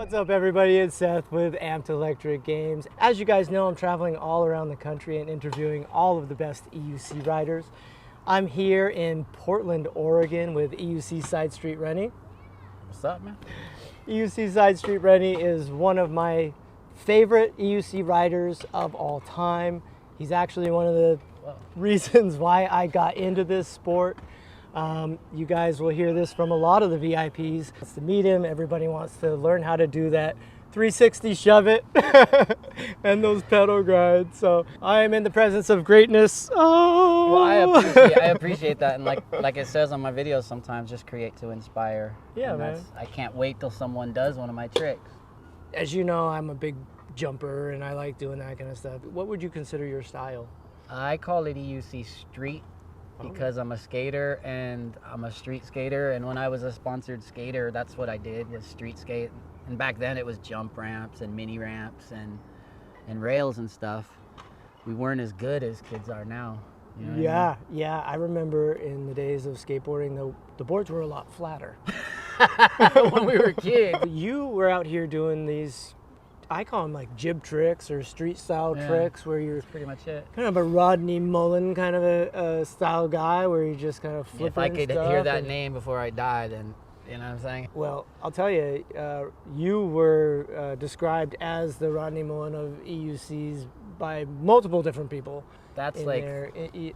What's up, everybody? It's Seth with Amped Electric Games. As you guys know, I'm traveling all around the country and interviewing all of the best EUC riders. I'm here in Portland, Oregon with EUCSideStreetReny. What's up, man? EUCSideStreetReny is one of my favorite EUC riders of all time. He's actually one of the reasons why I got into this sport. You guys will hear this from a lot of the VIPs. Wants to meet him. Everybody wants to learn how to do that 360 shove it and those pedal grides. So I am in the presence of greatness. Oh, Well, I appreciate that, and like it says on my videos, sometimes just create to inspire. Yeah, and man. I can't wait till someone does one of my tricks. As you know, I'm a big jumper and I like doing that kind of stuff. What would you consider your style? I call it EUC Street because I'm a skater and I'm a street skater. And when I was a sponsored skater, that's what I did, was street skate. And back then it was jump ramps and mini ramps and rails and stuff. We weren't as good as kids are now. You know what I mean? Yeah. I remember in the days of skateboarding, the boards were a lot flatter. When we were kids. You were out here doing these, I call them like jib tricks or street style tricks, where you're That's pretty much it. kind of a Rodney Mullen kind of a style guy, where you just kind of flip. If I could hear that name before I die, then you know what I'm saying? Well, I'll tell you, you were described as the Rodney Mullen of EUCs by multiple different people. That's in like there.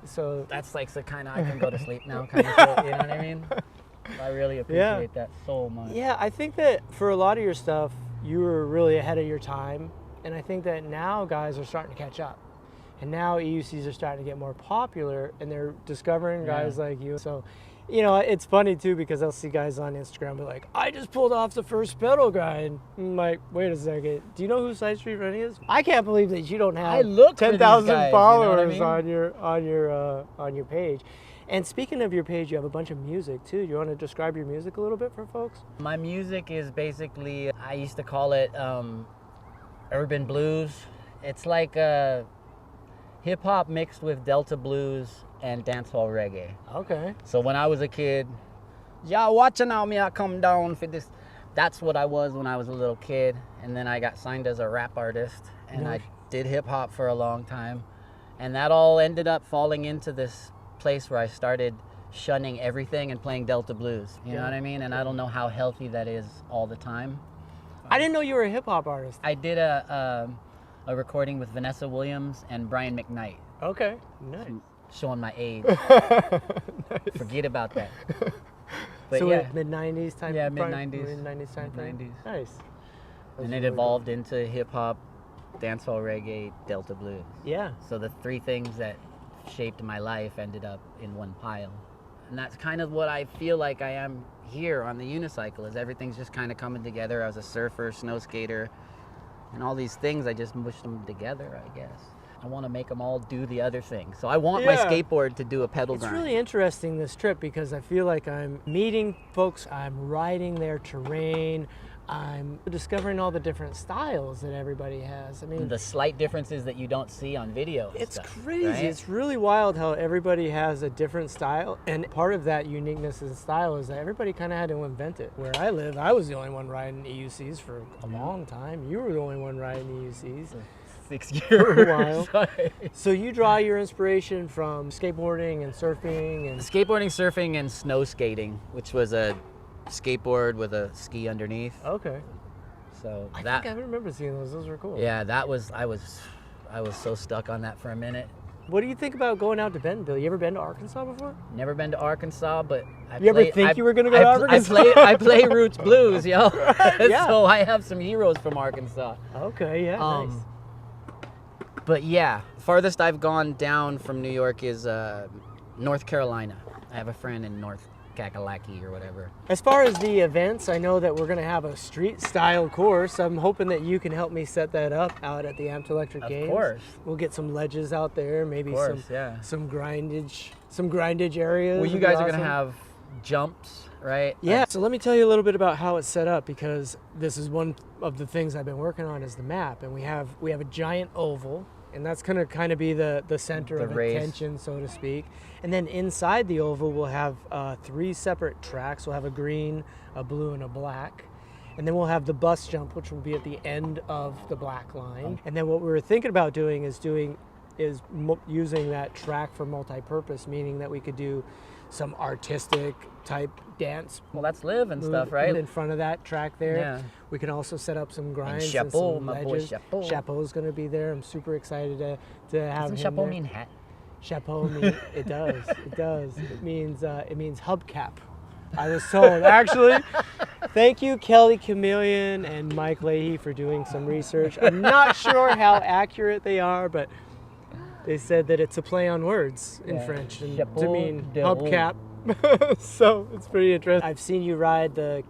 So that's like the kind of I can go to sleep now kind of shit, you know what I mean? I really appreciate that so much. yeah, I think that for a lot of your stuff, you were really ahead of your time, and I think that now guys are starting to catch up, and now EUCs are starting to get more popular, and they're discovering guys like you. So, you know, it's funny too, because I'll see guys on Instagram be like, I just pulled off the first pedal guy, and I'm like, wait a second, do you know who SideStreetReny is? I can't believe that you don't have 10,000 followers, you know what I mean? on your page. And speaking of your page, you have a bunch of music too. You want to describe your music a little bit for folks? My music is basically, I used to call it urban blues. It's like hip hop mixed with Delta blues and dancehall reggae. Okay. So when I was a kid, y'all watching out me, I come down for this. That's what I was when I was a little kid. And then I got signed as a rap artist, and I did hip hop for a long time. And that all ended up falling into this place where I started shunning everything and playing Delta blues. You know what I mean? And I don't know how healthy that is all the time. I didn't know you were a hip hop artist. I did a recording with Vanessa Williams and Brian McKnight. Okay, nice. Showing my age. Nice. Forget about that. But so yeah, mid-90s time? Yeah, mid-90s. Mid-90s time frame? Mid-90s. Nice. And it evolved into hip hop, dancehall reggae, Delta blues. Yeah. So the three things that shaped my life ended up in one pile. And that's kind of what I feel like I am here on the unicycle, is everything's just kind of coming together. I was a surfer, snow skater, and all these things, I just mushed them together, I guess. I want to make them all do the other thing. So I want my skateboard to do a pedal grind. It's really interesting, this trip, because I feel like I'm meeting folks, I'm riding their terrain, I'm discovering all the different styles that everybody has. I mean, the slight differences that you don't see on video. It's crazy. Right? It's really wild how everybody has a different style, and part of that uniqueness in style is that everybody kind of had to invent it. Where I live, I was the only one riding EUCs for a long time. You were the only one riding EUCs. 6 years. For a while. So you draw your inspiration from skateboarding and surfing and skateboarding, surfing, and snow skating, which was a skateboard with a ski underneath. Okay. So I think I remember seeing those. Those were cool. Yeah, that was I was so stuck on that for a minute. What do you think about going out to Bentonville? You ever been to Arkansas before? Never been to Arkansas, but you were gonna go to Arkansas? I play roots blues, yo. So I have some heroes from Arkansas. Okay, yeah, nice. But yeah, farthest I've gone down from New York is North Carolina. I have a friend in North Kakalaki or whatever. As far as the events, I know that we're going to have a street style course. I'm hoping that you can help me set that up out at the Amped Electric Games. Of course. We'll get some ledges out there, maybe some grindage areas. Well, you guys are going to have jumps, right? Yeah. So let me tell you a little bit about how it's set up, because this is one of the things I've been working on, is the map. And we have a giant oval, and that's going to kind of be the center of attention, so to speak. And then inside the oval, we'll have 3 separate tracks. We'll have a green, a blue, and a black. And then we'll have the bus jump, which will be at the end of the black line. And then what we were thinking about doing is using that track for multi-purpose, meaning that we could do some artistic type dance. Well, that's live and stuff, right? In front of that track there. Yeah. We can also set up some grinds and Chapeau, some my boy ledges. Chapeau. Chapeau's going to be there. I'm super excited to have Doesn't him chapeau there. mean hat? Chapeau it does. It does. It means hubcap. I was told. Actually, thank you, Kelly Chameleon and Mike Leahy, for doing some research. I'm not sure how accurate they are, but they said that it's a play on words in French and to mean hubcap. So it's pretty interesting. I've seen you ride the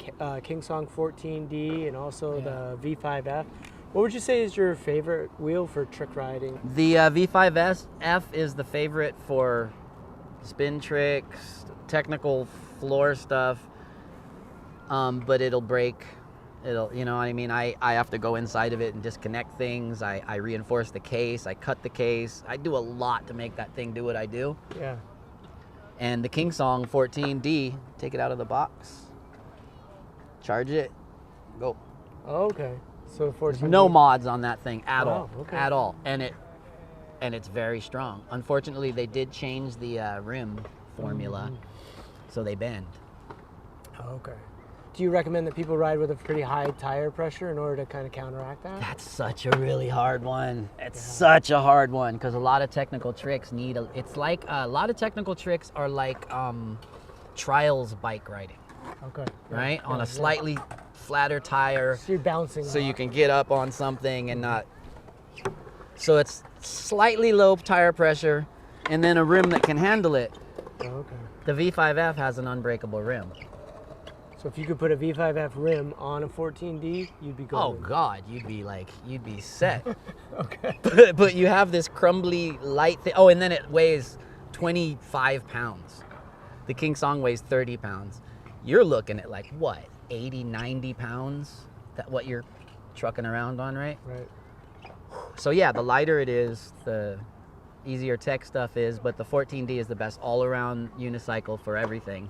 King Song 14D and also the V5F. What would you say is your favorite wheel for trick riding? The V5F is the favorite for spin tricks, technical floor stuff, but it'll break. You know what I mean? I have to go inside of it and disconnect things. I reinforce the case. I cut the case. I do a lot to make that thing do what I do. Yeah. And the King Song 14D, take it out of the box, charge it, go. Okay. So 14. No mods on that thing at all. Okay. At all. And it's very strong. Unfortunately, they did change the rim formula, so they bend. Okay. Do you recommend that people ride with a pretty high tire pressure in order to kind of counteract that? That's such a really hard one. It's such a hard one because a lot of technical tricks need it's like a lot of technical tricks are like trials bike riding. Okay. Right? On a slightly flatter tire. So you're bouncing. So you can get up on something and not. So it's slightly low tire pressure and then a rim that can handle it. Okay. The V5F has an unbreakable rim. So if you could put a V5F rim on a 14D, you'd be good. Oh God, you'd be set. Okay. But you have this crumbly light thing. Oh, and then it weighs 25 pounds. The King Song weighs 30 pounds. You're looking at like what, 80, 90 pounds? That what you're trucking around on, right? Right. So yeah, the lighter it is, the easier tech stuff is, but the 14D is the best all-around unicycle for everything.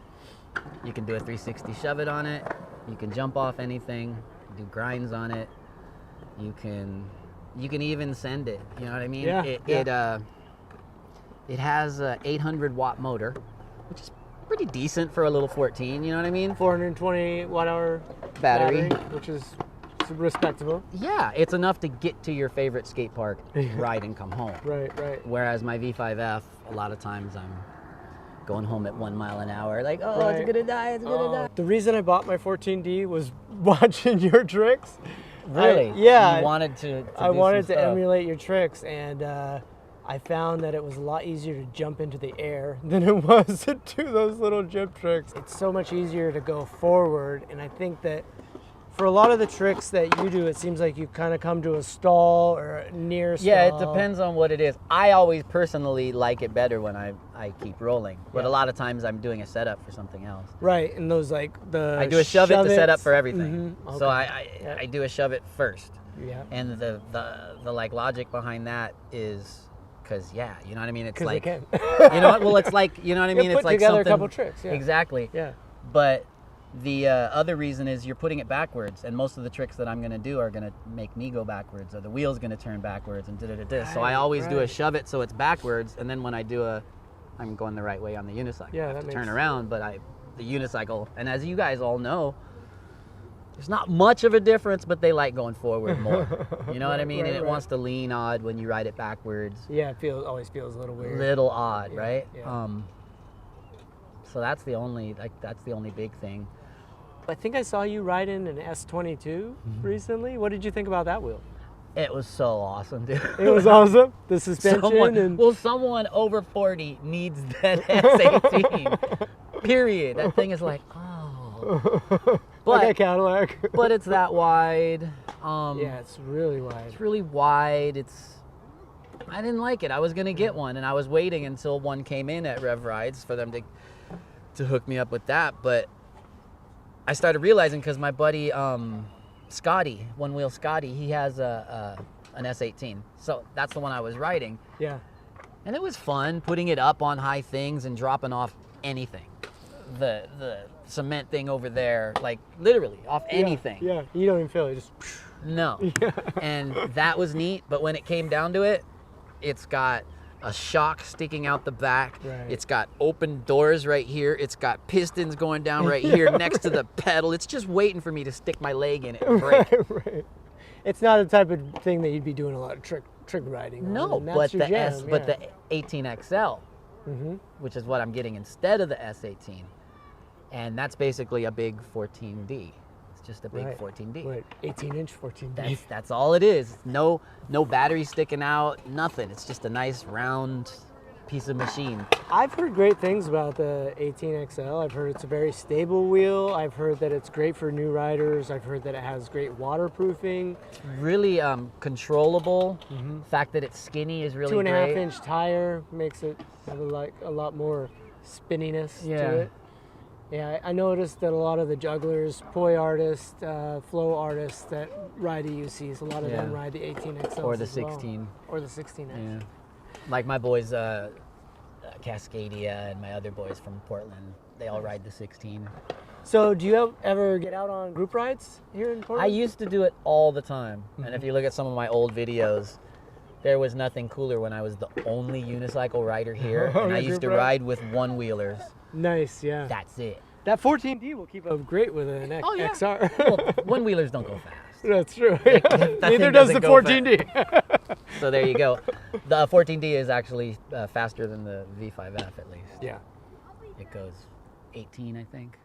You can do a 360 shove it on it. You can jump off anything, do grinds on it. You can even send it. You know what I mean? Yeah. It has a 800 watt motor, which is pretty decent for a little 14. You know what I mean? 420 watt hour Battery, which is respectable. Yeah, it's enough to get to your favorite skate park, ride and come home. Right. Whereas my V5F, a lot of times I'm going home at 1 mile an hour, like, oh, it's gonna die. The reason I bought my 14D was watching your tricks. Really? Yeah. You wanted to I wanted to emulate your tricks, and I found that it was a lot easier to jump into the air than it was to do those little jump tricks. It's so much easier to go forward, and I think that for a lot of the tricks that you do, it seems like you kind of come to a stall or a near stall. Yeah, it depends on what it is. I always personally like it better when I keep rolling, but a lot of times I'm doing a setup for something else. Right, and those like the I do a shove it to set up for everything. Okay. So I do a shove it first. Yeah. And the like logic behind that is because you know what I mean? It's like you you know what? Well, it's like, you know what I mean? Put It's like together something, a couple tricks. Yeah. Exactly. Yeah. But the other reason is you're putting it backwards, and most of the tricks that I'm going to do are going to make me go backwards, or the wheel's going to turn backwards, and so I always do a shove it so it's backwards, and then when I do I'm going the right way on the unicycle. Yeah, I have that to makes turn sense. around, but the unicycle, and as you guys all know, there's not much of a difference, but they like going forward more. You know what I mean? And it wants to lean odd when you ride it backwards. Yeah, it always feels a little weird. Little odd, right? Yeah. So that's the only big thing. I think I saw you riding an S22 recently. What did you think about that wheel? It was so awesome, dude. It was awesome. The suspension someone over 40 needs that S18. Period. That thing is like, oh. But, like a Cadillac. But it's that wide. Yeah, it's really wide. It's really wide. I didn't like it. I was gonna get one, and I was waiting until one came in at Rev Rides for them to hook me up with that. But I started realizing, because my buddy Scotty, One Wheel Scotty, he has an S18. So that's the one I was riding. Yeah. And it was fun putting it up on high things and dropping off anything. The cement thing over there, like literally off anything. Yeah, you don't even feel it. Just No. And that was neat, but when it came down to it, it's got a shock sticking out the back. Right. It's got open doors right here. It's got pistons going down right here next to the pedal. It's just waiting for me to stick my leg in it and brake. Right. It's not the type of thing that you'd be doing a lot of trick riding on. No, and that's but your the jam, but the 18XL, which is what I'm getting instead of the S18. And that's basically a big 14D. It's just a big 14D. Right, 18-inch 14D. That's all it is. No battery sticking out, nothing. It's just a nice round piece of machine. I've heard great things about the 18XL. I've heard it's a very stable wheel. I've heard that it's great for new riders. I've heard that it has great waterproofing. It's really controllable. The fact that it's skinny is really great. 2.5-inch tire makes it have a lot more spinniness to it. Yeah, I noticed that a lot of the jugglers, poi artists, flow artists that ride EUCs, a lot of them ride the 18XL or the 16. Or the 16X. Yeah. Like my boys, Cascadia, and my other boys from Portland, they all ride the 16. So do you ever get out on group rides here in Portland? I used to do it all the time. And if you look at some of my old videos, there was nothing cooler when I was the only unicycle rider here. And I used to ride with one-wheelers. Nice, yeah. That's it. That 14D will keep up great with an XR. Well, one-wheelers don't go fast. That's true. That Neither thing does the doesn't go 14D. So there you go. The 14D is actually faster than the V5F at least. Yeah. It goes 18, I think.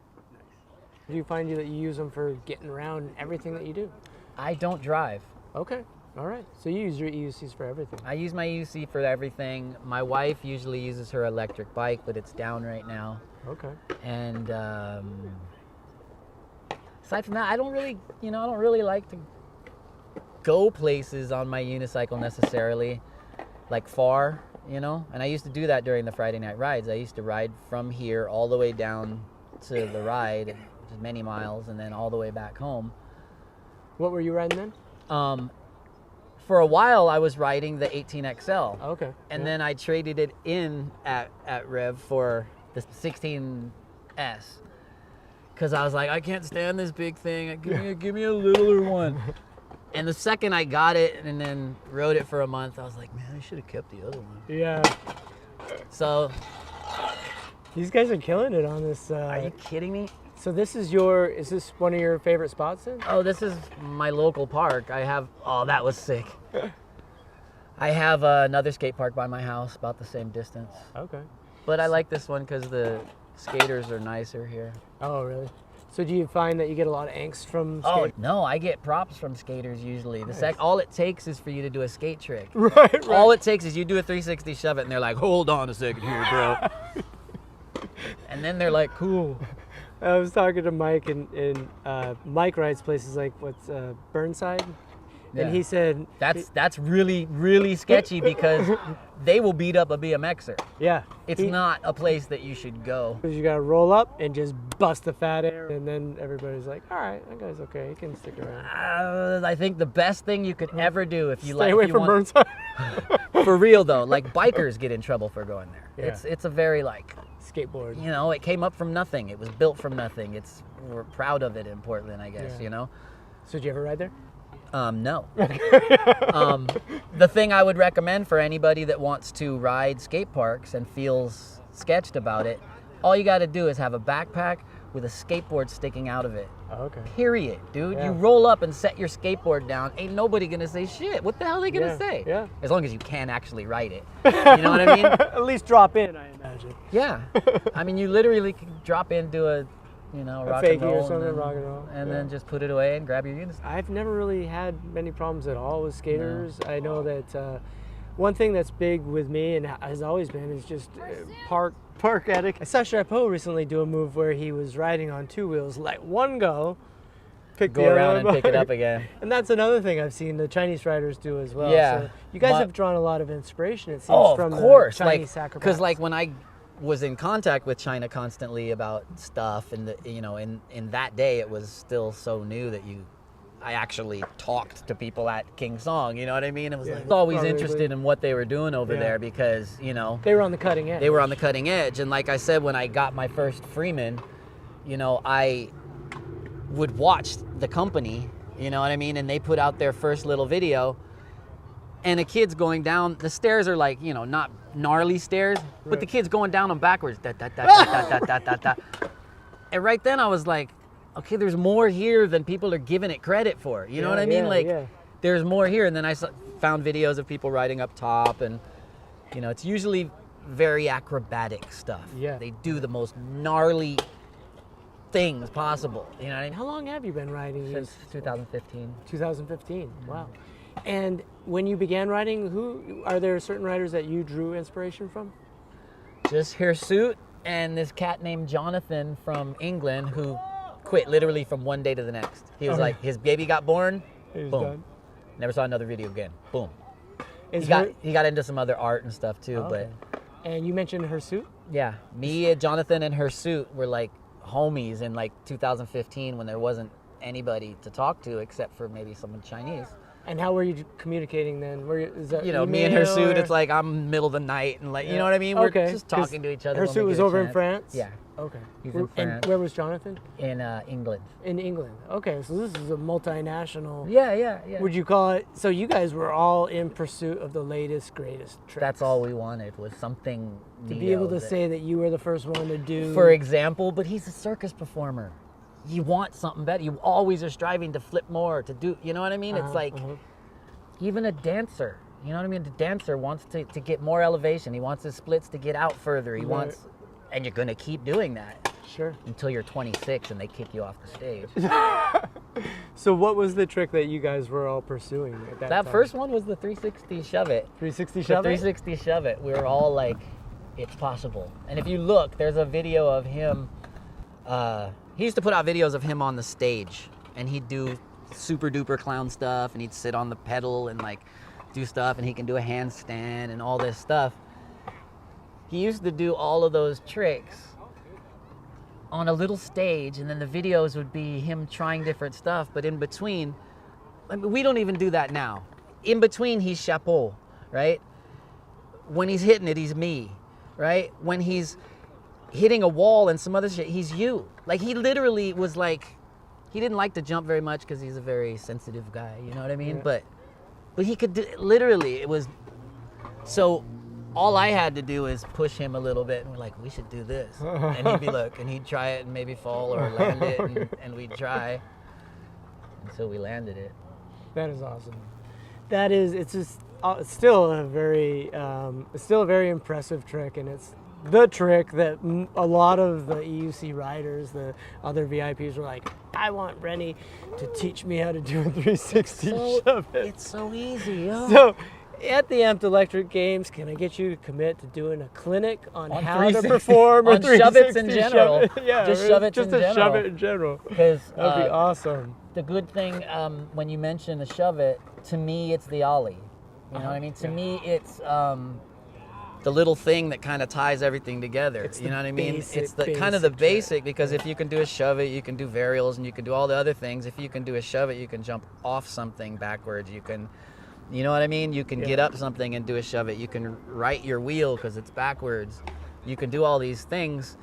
Do you find that you use them for getting around everything that you do? I don't drive. Okay. All right. So you use your EUCs for everything. I use my EUC for everything. My wife usually uses her electric bike, but it's down right now. Okay. And aside from that, I don't really like to go places on my unicycle necessarily, like far, And I used to do that during the Friday night rides. I used to ride from here all the way down to the ride, which is many miles, and then all the way back home. What were you riding then? For a while, I was riding the 18XL. Okay. And then I traded it in at Rev for the 16S. Because I was like, I can't stand this big thing. Give me a littler one. And the second I got it and then rode it for a month, I was like, man, I should have kept the other one. Yeah. So. These guys are killing it on this. Are you kidding me? So is this one of your favorite spots then? Oh, this is my local park. Oh, that was sick. I have another skate park by my house, about the same distance. Okay. But I like this one because the skaters are nicer here. Oh, really? So do you find that you get a lot of angst from skaters? Oh, no, I get props from skaters usually. Nice. All it takes is for you to do a skate trick. Right. All it takes is you do a 360 shove it, and they're like, hold on a second here, bro. And then they're like, cool. I was talking to Mike, and Mike rides places like Burnside, and he said that's really, really sketchy because they will beat up a BMXer. Yeah, it's not a place that you should go. Because you gotta roll up and just bust the fat air, and then everybody's like, "All right, that guy's okay. He can stick around." I think the best thing you could ever do if you stay away from Burnside. For real though, like bikers get in trouble for going there. Yeah. It's a very skateboard. It came up from nothing. It was built from nothing. We're proud of it in Portland, I guess, So did you ever ride there? No. The thing I would recommend for anybody that wants to ride skate parks and feels sketched about it, all you got to do is have a backpack with a skateboard sticking out of it. Oh, okay. Period, dude. Yeah. You roll up and set your skateboard down. Ain't nobody gonna say shit. What the hell are they gonna say? Yeah. As long as you can actually ride it. You know what I mean? At least drop in, I imagine. Yeah. I mean, you literally can drop in, do a rock and roll, or something, rock and roll, and then just put it away and grab your unicycle. I've never really had many problems at all with skaters. No. I know that one thing that's big with me and has always been is just park etiquette. I saw Chapeau recently do a move where he was riding on two wheels, let one go, go around and pick it up again. And that's another thing I've seen the Chinese riders do as well. Yeah. So you guys have drawn a lot of inspiration, it seems, from of course. the Chinese acrobats. Because when I was in contact with China constantly about stuff, and in that day it was still so new that I actually talked to people at King Song, you know what I mean? It was like always interested in what they were doing over there because, they were on the cutting edge. They were on the cutting edge. And like I said, when I got my first Freeman, you know, I would watch the company, you know what I mean? And they put out their first little video, and a kid's going down. The stairs are like, you know, not gnarly stairs, but the kid's going down them backwards. Da, da, da, da, da, da, da, da. And right then I was like, okay, there's more here than people are giving it credit for. You know what I mean? Like, there's more here. And then I found videos of people riding up top, and, you know, it's usually very acrobatic stuff. Yeah. They do the most gnarly things possible. You know what I mean? How long have you been riding? Since 2015. 2015. Wow. And when you began riding, who are there certain riders that you drew inspiration from? Just Hirsute and this cat named Jonathan from England who quit literally from one day to the next. He was like, his baby got born, He was boom. done. Never saw another video again. Boom. Is He got into some other art and stuff too, but and you mentioned Hirsute? yeah, me, Jonathan, and Hirsute were like homies in like 2015 when there wasn't anybody to talk to except for maybe someone Chinese. And how were you communicating then? Is that You know, me and Hirsute, it's like I'm middle of the night and like, you know what I mean? We're just talking to each other. Hirsute was over in France? Yeah. Okay. He's in France. And where was Jonathan? In England. In England. Okay, so this is a multinational. Yeah. Would you call it? So you guys were all in pursuit of the latest, greatest tricks. That's all we wanted was something to be able to say that you were the first one to do. For example, but he's a circus performer. You want something better. You always are striving to flip more, to do, you know what I mean? It's like, even a dancer, you know what I mean? The dancer wants to get more elevation. He wants his splits to get out further. He wants, and you're gonna keep doing that. Sure. Until you're 26 and they kick you off the stage. So what was the trick that you guys were all pursuing at that time? That first one was the 360 shove it. 360 shove it? 360 shove it. We were all like, it's possible. And if you look, there's a video of him. He used to put out videos of him on the stage, and he'd do super duper clown stuff, and he'd sit on the pedal and like do stuff, and he can do a handstand and all this stuff. He used to do all of those tricks on a little stage, and then the videos would be him trying different stuff, but in between, I mean, we don't even do that now. In between, he's chapeau, right? When he's hitting it, he's me, right? When he's hitting a wall and some other shit, he's you. Like, he literally was like, he didn't like to jump very much because he's a very sensitive guy, you know what I mean? Yeah. But he could do, literally, it was, so all I had to do is push him a little bit, and we're like, we should do this. And he'd be, look, and he'd try it and maybe fall or land it, and we'd try. And so we landed it. That is awesome. That is, it's just, it's still a very impressive trick, and it's the trick that a lot of the EUC riders, the other VIPs, were like, I want Rennie to teach me how to do a 360 shove it. It's so easy, yo. So, at the Amped Electric Games, can I get you to commit to doing a clinic on how to perform a 360 shove-its in general? Yeah, just shove-its in general. Just a shove-it in general. Because that'd be awesome. The good thing, when you mention the shove-it, to me, it's the ollie. You know what I mean? To me, it's the little thing that kind of ties everything together. You know what I mean? It's the kind of the basic, because if you can do a shove it, you can do varials and you can do all the other things. If you can do a shove it, you can jump off something backwards. You can, you know what I mean? You can get up something and do a shove it. You can right your wheel because it's backwards. You can do all these things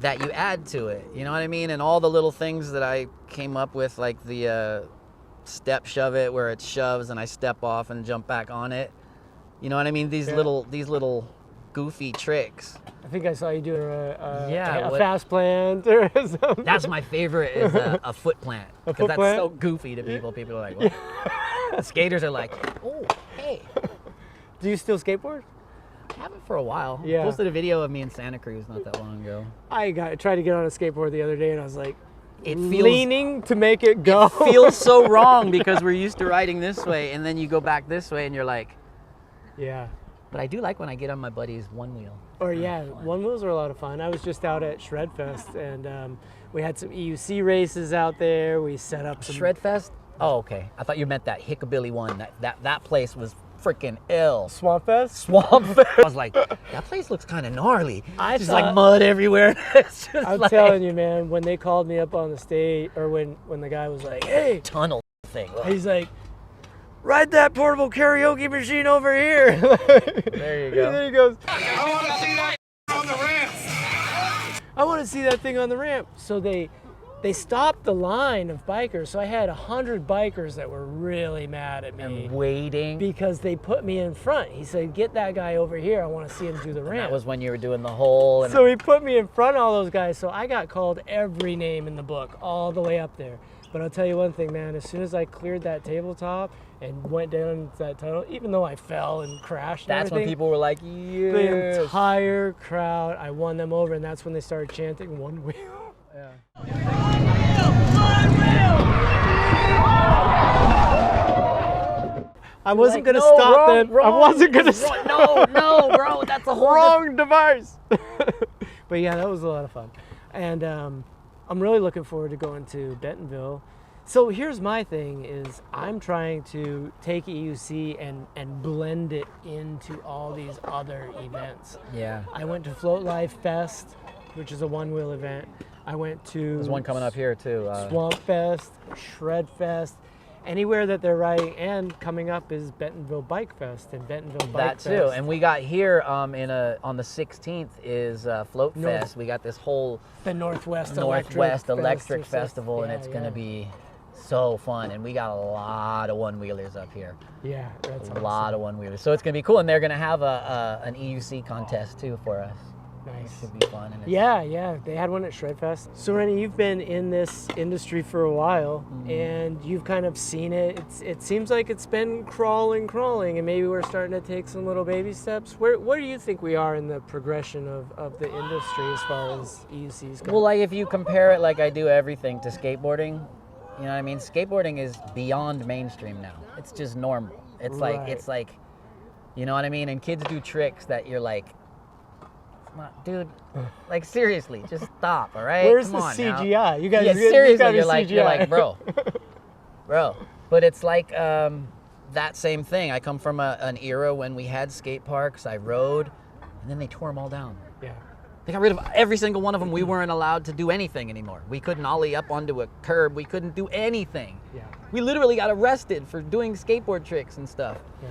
that you add to it. You know what I mean? And all the little things that I came up with, like the step shove it, where it shoves and I step off and jump back on it. You know what I mean? These little goofy tricks. I think I saw you do a fast plant or something. That's my favorite, is a foot plant. Because that's so goofy to people. People are like, what? The skaters are like, oh, hey. Do you still skateboard? I haven't for a while. Yeah. I posted a video of me in Santa Cruz not that long ago. I tried to get on a skateboard the other day, and I was like, it feels, leaning to make it go. It feels so wrong because we're used to riding this way, and then you go back this way, and you're like, yeah. But I do like when I get on my buddy's one wheel. Or one wheels are a lot of fun. I was just out at Shredfest, and we had some EUC races out there. We set up some Shredfest? Oh, okay. I thought you meant that Hickabilly one. That place was freaking ill. Swampfest? Swampfest. I was like, that place looks kind of gnarly. Just like mud everywhere. I'm telling you, man, when they called me up on the stage, or when the guy was like, hey. Tunnel thing. He's like, ride that portable karaoke machine over here. There you go. And then he goes, I want to see that on the ramp. I want to see that thing on the ramp. So they stopped the line of bikers. So I had 100 bikers that were really mad at me. And waiting. Because they put me in front. He said, get that guy over here. I want to see him do the ramp. That was when you were doing the whole. And so he put me in front of all those guys. So I got called every name in the book all the way up there. But I'll tell you one thing, man. As soon as I cleared that tabletop and went down into that tunnel, even though I fell and crashed and that's when people were like, yes. The entire crowd, I won them over. And that's when they started chanting, one wheel. Yeah. I wasn't going to stop them. I wasn't going to stop. No, bro, that's a whole wrong device. But yeah, that was a lot of fun. And I'm really looking forward to going to Bentonville. So here's my thing is I'm trying to take EUC and blend it into all these other events. Yeah. I went to Float Life Fest, which is a one-wheel event. I went to... There's one coming up here too. Swamp Fest, Shred Fest. Anywhere that they're riding, and coming up is Bentonville Bike Fest and Bentonville Bike Fest. That too, and we got here on the 16th is Float Fest. We got this whole the Northwest Electric Festival, and it's gonna yeah. be so fun. And we got a lot of one-wheelers up here. Yeah, that's awesome. A lot of one-wheelers. So it's gonna be cool, and they're gonna have an EUC contest too for us. Nice. It should be fun. And yeah, they had one at Shredfest. So Rennie, you've been in this industry for a while, and you've kind of seen it. It seems like it's been crawling, and maybe we're starting to take some little baby steps. Where do you think we are in the progression of the industry as far as EUCs go? Well, like if you compare it like I do everything to skateboarding, you know what I mean? Skateboarding is beyond mainstream now. It's just normal. It's like, you know what I mean? And kids do tricks that you're like, dude, like seriously, just stop, all right? Where's Come the on CGI? now. You guys, seriously, you're like, bro. But it's like that same thing. I come from an era when we had skate parks. I rode, and then they tore them all down. Yeah. They got rid of every single one of them. We weren't allowed to do anything anymore. We couldn't ollie up onto a curb. We couldn't do anything. Yeah. We literally got arrested for doing skateboard tricks and stuff. Yeah.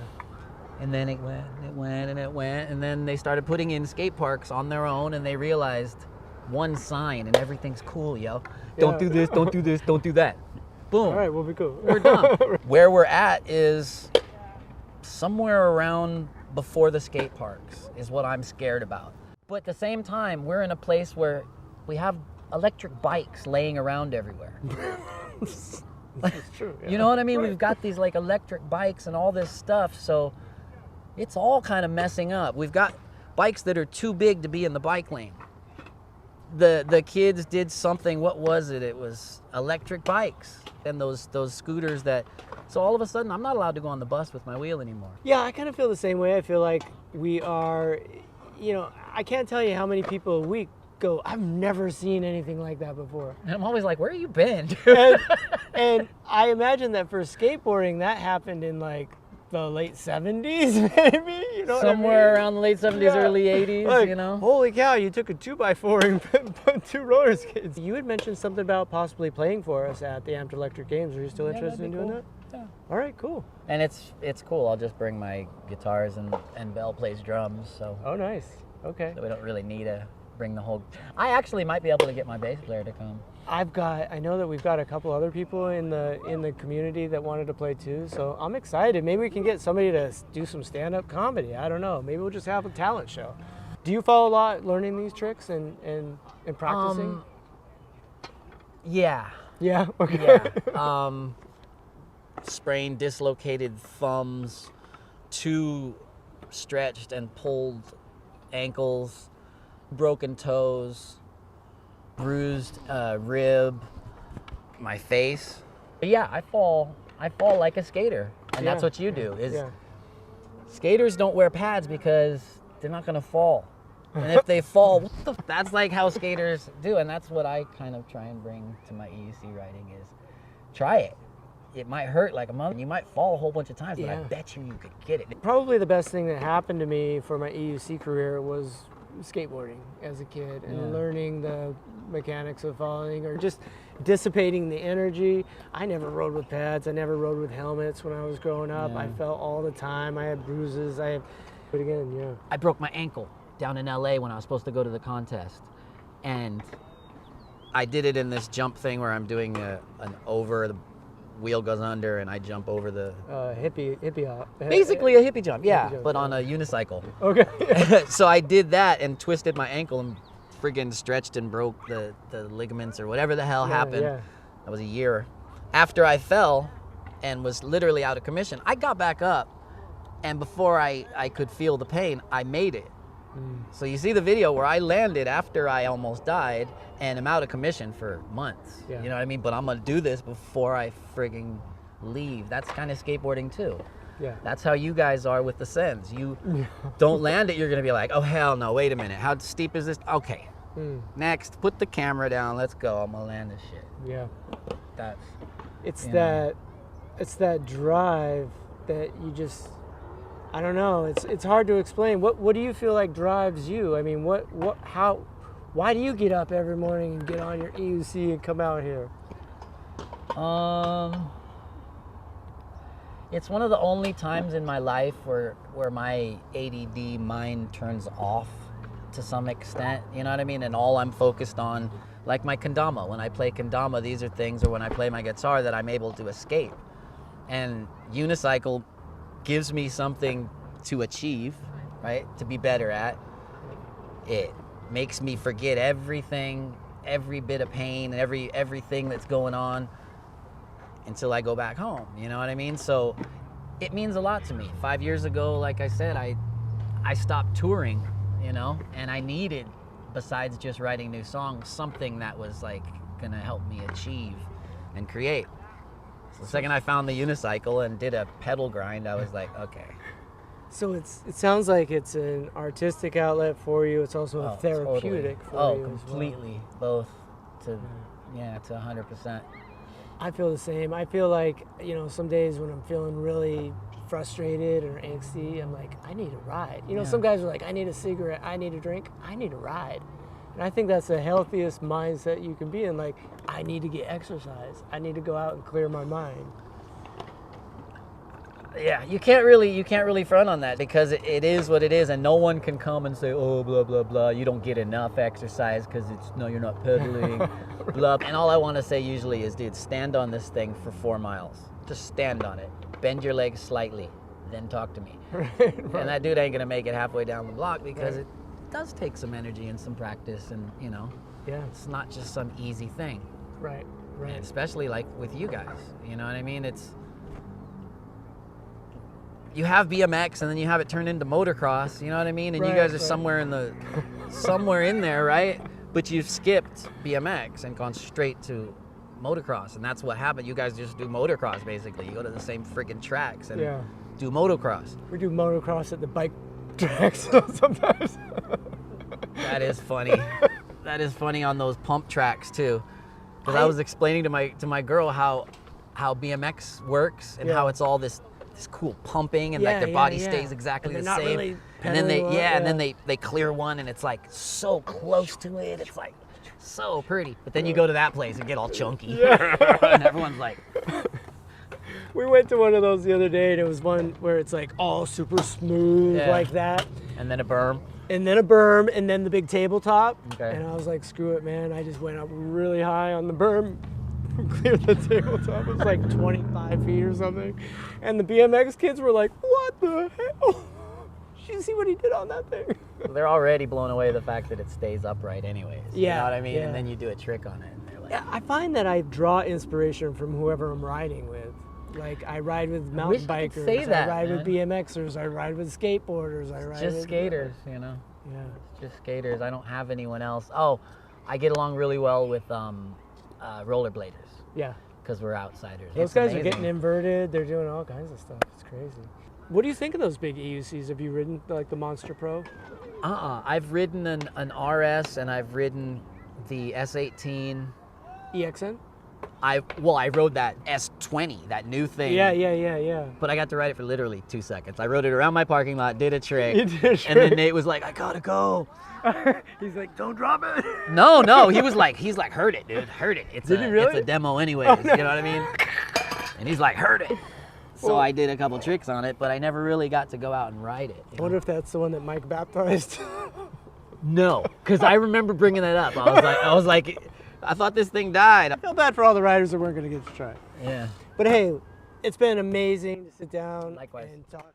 And then it went, and then they started putting in skate parks on their own, and they realized one sign and everything's cool, yo. Don't do this, don't do this, don't do that. Boom. All right, we'll be cool. We're done. Where we're at is somewhere around before the skate parks is what I'm scared about. But at the same time, we're in a place where we have electric bikes laying around everywhere. This is true. Yeah. You know what I mean? Right. We've got these like electric bikes and all this stuff, so it's all kind of messing up. We've got bikes that are too big to be in the bike lane. The kids did something, what was it? It was electric bikes and those scooters that, so all of a sudden I'm not allowed to go on the bus with my wheel anymore. Yeah, I kind of feel the same way. I feel like we are, you know, I can't tell you how many people a week go, I've never seen anything like that before. And I'm always like, where have you been, dude? And I imagine that for skateboarding, that happened in like the late 70s, maybe, you know, somewhere around the late 70s, early 80s, like, you know. Holy cow, you took a 2x4 and put two roller skates. You had mentioned something about possibly playing for us at the Amped Electric Games. Are you still interested in doing that? Yeah. All right, cool. And it's cool. I'll just bring my guitars and Belle plays drums, so. Oh, nice. Okay. So we don't really need to bring the whole. I actually might be able to get my bass player to come. I know that we've got a couple other people in the community that wanted to play too, so I'm excited. Maybe we can get somebody to do some stand-up comedy. I don't know. Maybe we'll just have a talent show. Do you follow a lot learning these tricks and practicing? Yeah. Yeah? Okay. Yeah. Sprained, dislocated thumbs, 2 stretched and pulled ankles, broken toes, bruised rib, my face. But yeah, I fall like a skater, and that's what you do. Skaters don't wear pads because they're not gonna fall, and if they fall, that's like how skaters do, and that's what I kind of try and bring to my EUC riding is, try it. It might hurt like a mother. You might fall a whole bunch of times, but I bet you could get it. Probably the best thing that happened to me for my EUC career was skateboarding as a kid and learning the mechanics of falling or just dissipating the energy. I never rode with pads. I never rode with helmets when I was growing up. I fell all the time. I had bruises. But again, I broke my ankle down in LA when I was supposed to go to the contest. And I did it in this jump thing where I'm doing an over, the wheel goes under, and I jump over the... hippie hop. Basically a hippie jump, yeah, hippie jump, but on a unicycle. Okay. So I did that and twisted my ankle and friggin' stretched and broke the ligaments or whatever the hell happened. Yeah. That was a year. After I fell and was literally out of commission, I got back up, and before I could feel the pain, I made it. So you see the video where I landed after I almost died and I'm out of commission for months. Yeah. You know what I mean? But I'm gonna do this before I friggin' leave. That's kind of skateboarding too. Yeah. That's how you guys are with the sends. You don't land it, you're gonna be like, oh hell no, wait a minute. How steep is this? Okay. Next, put the camera down, let's go. I'm gonna land this shit. Yeah. That's It's that drive that you just, I don't know. It's hard to explain. What do you feel like drives you? I mean, why do you get up every morning and get on your EUC and come out here? It's one of the only times in my life where my ADD mind turns off to some extent. You know what I mean? And all I'm focused on, like my kendama. When I play kendama, these are things, or when I play my guitar, that I'm able to escape. And unicycle gives me something to achieve, right? To be better at. It makes me forget everything, every bit of pain, and everything that's going on until I go back home. You know what I mean? So it means a lot to me. 5 years ago, like I said, I stopped touring, you know, and I needed, besides just writing new songs, something that was like gonna help me achieve and create. So the second I found the unicycle and did a pedal grind, I was like, okay. So it sounds like it's an artistic outlet for you. It's also a therapeutic for you. Completely. Both. To 100%. I feel the same. I feel like, you know, some days when I'm feeling really frustrated or angsty, I'm like, I need a ride. You know, some guys are like, I need a cigarette, I need a drink, I need a ride. And I think that's the healthiest mindset you can be in. Like, I need to get exercise. I need to go out and clear my mind. Yeah, you can't really front on that, because it is what it is, and no one can come and say, oh, blah, blah, blah, you don't get enough exercise because you're not pedaling, blah. And all I want to say usually is, dude, stand on this thing for 4 miles. Just stand on it. Bend your legs slightly, then talk to me. Right. And that dude ain't going to make it halfway down the block, because it does take some energy and some practice, and, you know, it's not just some easy thing. Right. And especially like with you guys, you know what I mean? You have BMX and then you have it turned into motocross, you know what I mean? And you guys are somewhere in there, right? But you've skipped BMX and gone straight to motocross, and that's what happened. You guys just do motocross, basically. You go to the same freaking tracks and do motocross. We do motocross at the bike tracks sometimes. That is funny. That is funny on those pump tracks too. Because I was explaining to my girl how BMX works and how it's all this cool pumping, and like their body stays exactly the same. Really, and then and then they clear one, and it's like so close to it. It's like so pretty. But then you go to that place and get all chunky. And everyone's like, we went to one of those the other day, and it was one where it's like all super smooth like that. And then a berm. And then a berm, and then the big tabletop. Okay. And I was like, screw it, man. I just went up really high on the berm, cleared the tabletop. It was like 25 feet or something. And the BMX kids were like, what the hell? Did you see what he did on that thing? They're already blown away the fact that it stays upright anyways. Yeah. You know what I mean? Yeah. And then you do a trick on it, and they're like, Yeah, I find that I draw inspiration from whoever I'm riding with. Like, I ride with mountain bikers, I ride with BMXers, I ride with skateboarders, I ride just with... skaters, you know? Yeah. It's just skaters. I don't have anyone else. Oh, I get along really well with rollerbladers. Yeah. Because we're outsiders. Those guys are getting inverted. They're doing all kinds of stuff. It's crazy. What do you think of those big EUCs? Have you ridden like the Monster Pro? I've ridden an RS, and I've ridden the S18. EXN? I rode that S20, that new thing. Yeah. But I got to ride it for literally 2 seconds. I rode it around my parking lot, did a trick. You did a trick. And then Nate was like, I gotta go. He's like, don't drop it. No, he's like, hurt it, dude, hurt it. It's a demo anyways, Oh, no. You know what I mean? And he's like, hurt it. So I did a couple tricks on it, but I never really got to go out and ride it. I wonder if that's the one that Mike baptized. No, because I remember bringing that up. I was like, I thought this thing died. I feel bad for all the riders that weren't going to get to try it. Yeah. But hey, it's been amazing to sit down Likewise. and talk.